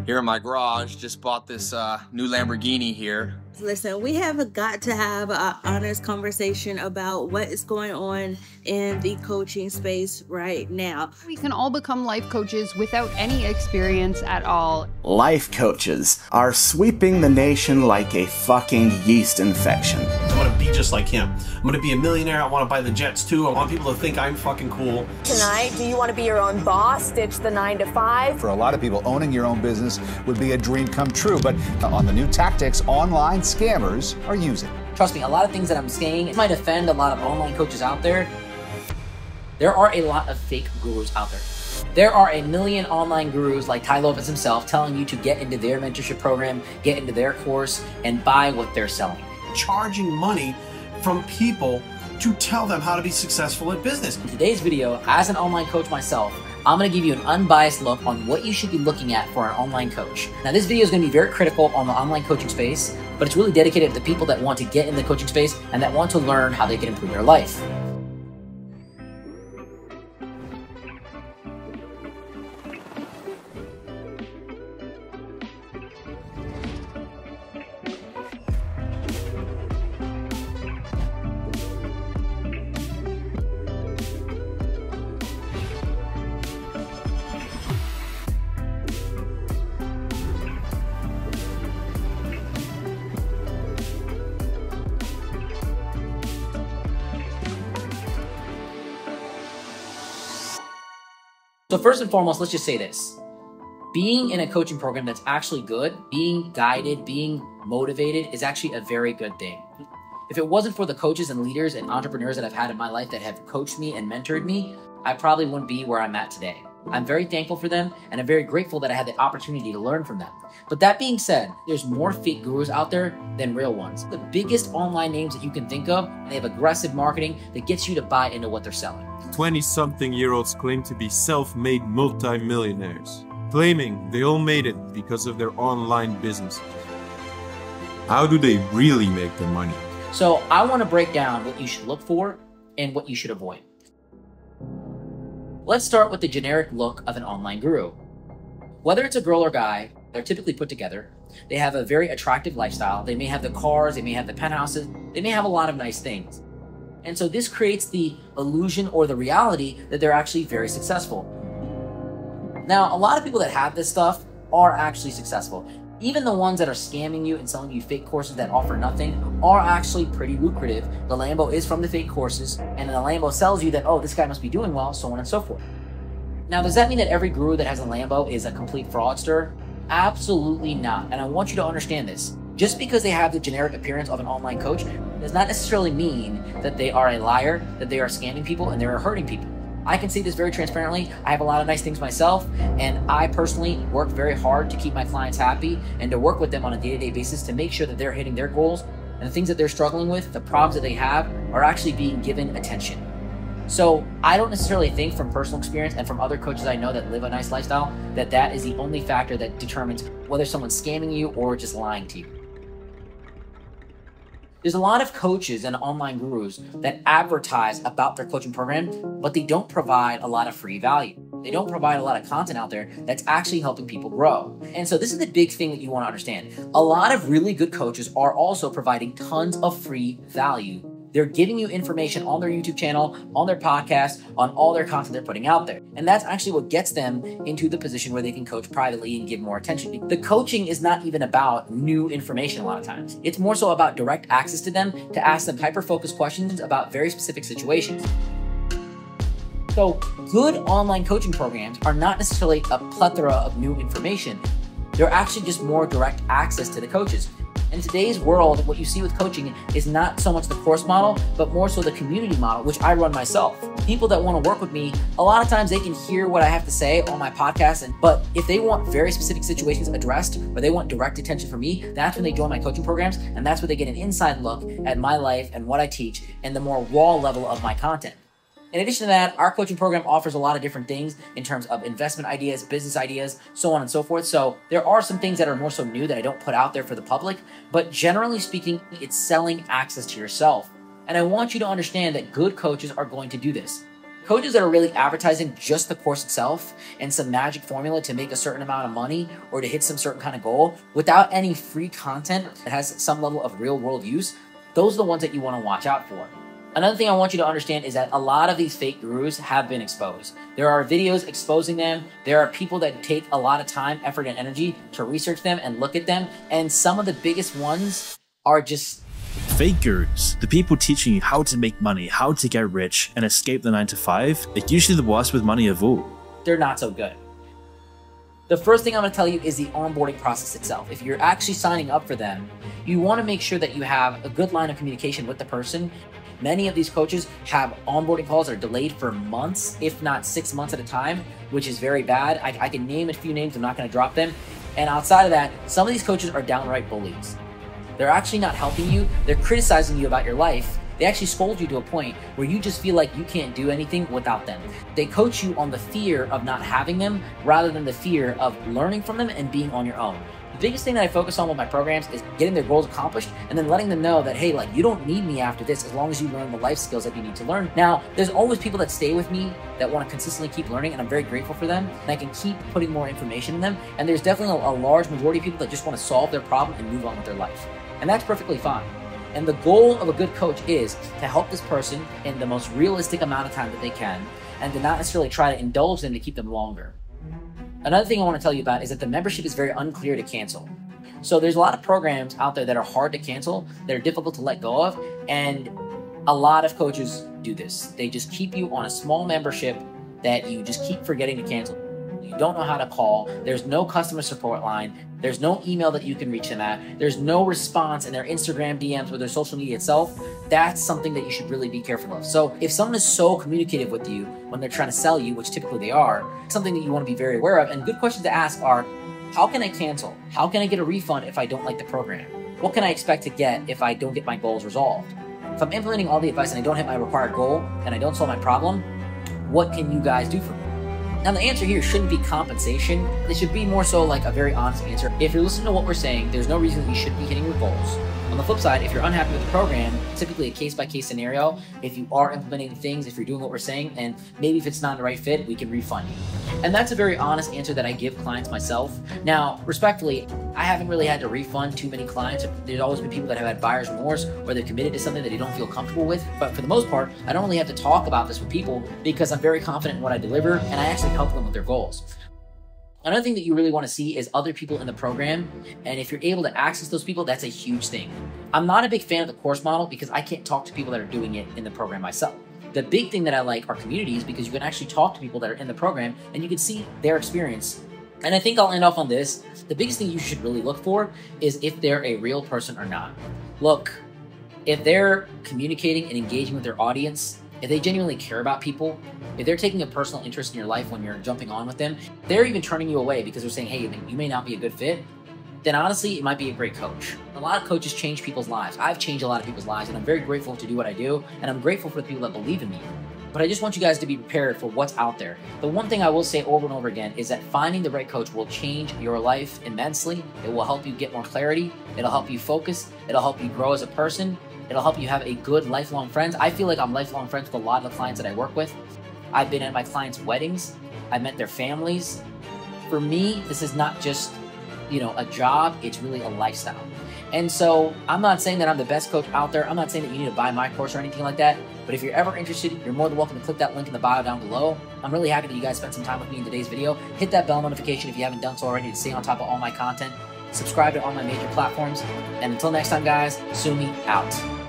here in my garage. Just bought this new Lamborghini here. Listen, we have got to have an honest conversation about what is going on in the coaching space right now. We can all become life coaches without any experience at all. Life coaches are sweeping the nation like a fucking yeast infection. I want to be just like him. I'm going to be a millionaire. I want to buy the jets too. I want people to think I'm fucking cool. Tonight, do you want to be your own boss, ditch the 9 to 5? For a lot of people, owning your own business would be a dream come true, but on the new tactics online scammers are using. Trust me, a lot of things that I'm saying might offend a lot of online coaches out there. There are a lot of fake gurus out there. There are a million online gurus like Tai Lopez himself telling you to get into their mentorship program, get into their course, and buy what they're selling. Charging money from people to tell them how to be successful at business. In today's video, as an online coach myself, I'm going to give you an unbiased look on what you should be looking at for an online coach. Now, this video is going to be very critical on the online coaching space, but it's really dedicated to the people that want to get in the coaching space and that want to learn how they can improve their life. So first and foremost, let's just say this. Being in a coaching program that's actually good, being guided, being motivated is actually a very good thing. If it wasn't for the coaches and leaders and entrepreneurs that I've had in my life that have coached me and mentored me, I probably wouldn't be where I'm at today. I'm very thankful for them, and I'm very grateful that I had the opportunity to learn from them. But that being said, there's more fake gurus out there than real ones. The biggest online names that you can think of, they have aggressive marketing that gets you to buy into what they're selling. 20-something-year-olds claim to be self-made multi-millionaires, claiming they all made it because of their online businesses. How do they really make their money? So I want to break down what you should look for and what you should avoid. Let's start with the generic look of an online guru. Whether it's a girl or guy, they're typically put together. They have a very attractive lifestyle. They may have the cars, they may have the penthouses, they may have a lot of nice things. And so this creates the illusion or the reality that they're actually very successful. Now, a lot of people that have this stuff are actually successful. Even the ones that are scamming you and selling you fake courses that offer nothing are actually pretty lucrative. The Lambo is from the fake courses, and the Lambo sells you that, oh, this guy must be doing well, so on and so forth. Now, does that mean that every guru that has a Lambo is a complete fraudster? Absolutely not. And I want you to understand this. Just because they have the generic appearance of an online coach does not necessarily mean that they are a liar, that they are scamming people, and they are hurting people. I can say this very transparently. I have a lot of nice things myself, and I personally work very hard to keep my clients happy and to work with them on a day-to-day basis to make sure that they're hitting their goals and the things that they're struggling with, the problems that they have, are actually being given attention. So I don't necessarily think from personal experience and from other coaches I know that live a nice lifestyle that that is the only factor that determines whether someone's scamming you or just lying to you. There's a lot of coaches and online gurus that advertise about their coaching program, but they don't provide a lot of free value. They don't provide a lot of content out there that's actually helping people grow. And so this is the big thing that you want to understand. A lot of really good coaches are also providing tons of free value. They're giving you information on their YouTube channel, on their podcast, on all their content they're putting out there. And that's actually what gets them into the position where they can coach privately and give more attention. The coaching is not even about new information a lot of times. It's more so about direct access to them to ask them hyper-focused questions about very specific situations. So good online coaching programs are not necessarily a plethora of new information. They're actually just more direct access to the coaches. In today's world, what you see with coaching is not so much the course model, but more so the community model, which I run myself. People that want to work with me, a lot of times they can hear what I have to say on my podcast, but if they want very specific situations addressed, or they want direct attention from me, that's when they join my coaching programs, and that's where they get an inside look at my life and what I teach and the more raw level of my content. In addition to that, our coaching program offers a lot of different things in terms of investment ideas, business ideas, so on and so forth. So there are some things that are more so new that I don't put out there for the public, but generally speaking, it's selling access to yourself. And I want you to understand that good coaches are going to do this. Coaches that are really advertising just the course itself and some magic formula to make a certain amount of money or to hit some certain kind of goal without any free content that has some level of real world use, those are the ones that you want to watch out for. Another thing I want you to understand is that a lot of these fake gurus have been exposed. There are videos exposing them. There are people that take a lot of time, effort, and energy to research them and look at them. And some of the biggest ones are just fake gurus, the people teaching you how to make money, how to get rich, and escape the 9-to-5, are usually the worst with money of all. They're not so good. The first thing I'm going to tell you is the onboarding process itself. If you're actually signing up for them, you want to make sure that you have a good line of communication with the person. Many of these coaches have onboarding calls that are delayed for months, if not 6 months at a time, which is very bad. I can name a few names, I'm not going to drop them. And outside of that, some of these coaches are downright bullies. They're actually not helping you. They're criticizing you about your life. They actually scold you to a point where you just feel like you can't do anything without them. They coach you on the fear of not having them rather than the fear of learning from them and being on your own. The biggest thing that I focus on with my programs is getting their goals accomplished and then letting them know that, hey, like, you don't need me after this as long as you learn the life skills that you need to learn. Now, there's always people that stay with me that want to consistently keep learning, and I'm very grateful for them, and I can keep putting more information in them. And there's definitely a large majority of people that just want to solve their problem and move on with their life. And that's perfectly fine. And the goal of a good coach is to help this person in the most realistic amount of time that they can, and to not necessarily try to indulge them to keep them longer. Another thing I want to tell you about is that the membership is very unclear to cancel. So there's a lot of programs out there that are hard to cancel, that are difficult to let go of, and a lot of coaches do this. They just keep you on a small membership that you just keep forgetting to cancel. You don't know how to call. There's no customer support line. There's no email that you can reach them at. There's no response in their Instagram DMs or their social media itself. That's something that you should really be careful of. So if someone is so communicative with you when they're trying to sell you, which typically they are, something that you want to be very aware of. And good questions to ask are, how can I cancel? How can I get a refund if I don't like the program? What can I expect to get if I don't get my goals resolved? If I'm implementing all the advice and I don't hit my required goal and I don't solve my problem, what can you guys do for me? Now, the answer here shouldn't be compensation. It should be more so like a very honest answer. If you're listening to what we're saying, there's no reason that you should be hitting your goals. On the flip side, if you're unhappy with the program, typically a case-by-case scenario. If you are implementing things, if you're doing what we're saying, and maybe if it's not the right fit, we can refund you. And that's a very honest answer that I give clients myself. Now, respectfully, I haven't really had to refund too many clients. There's always been people that have had buyer's remorse or they're committed to something that they don't feel comfortable with. But for the most part, I don't really have to talk about this with people because I'm very confident in what I deliver and I actually help them with their goals. Another thing that you really want to see is other people in the program. And if you're able to access those people, that's a huge thing. I'm not a big fan of the course model because I can't talk to people that are doing it in the program myself. The big thing that I like are communities because you can actually talk to people that are in the program and you can see their experience. And I think I'll end off on this. The biggest thing you should really look for is if they're a real person or not. Look, if they're communicating and engaging with their audience, if they genuinely care about people, if they're taking a personal interest in your life when you're jumping on with them, they're even turning you away because they're saying, hey, you may not be a good fit, then honestly, it might be a great coach. A lot of coaches change people's lives. I've changed a lot of people's lives, and I'm very grateful to do what I do, and I'm grateful for the people that believe in me. But I just want you guys to be prepared for what's out there. The one thing I will say over and over again is that finding the right coach will change your life immensely. It will help you get more clarity. It'll help you focus. It'll help you grow as a person. It'll help you have a good lifelong friends. I feel like I'm lifelong friends with a lot of the clients that I work with. I've been at my clients' weddings. I've met their families. For me, this is not just, a job. It's really a lifestyle. And so I'm not saying that I'm the best coach out there. I'm not saying that you need to buy my course or anything like that. But if you're ever interested, you're more than welcome to click that link in the bio down below. I'm really happy that you guys spent some time with me in today's video. Hit that bell notification if you haven't done so already to stay on top of all my content. Subscribe to all my major platforms. And until next time, guys, Sumi out.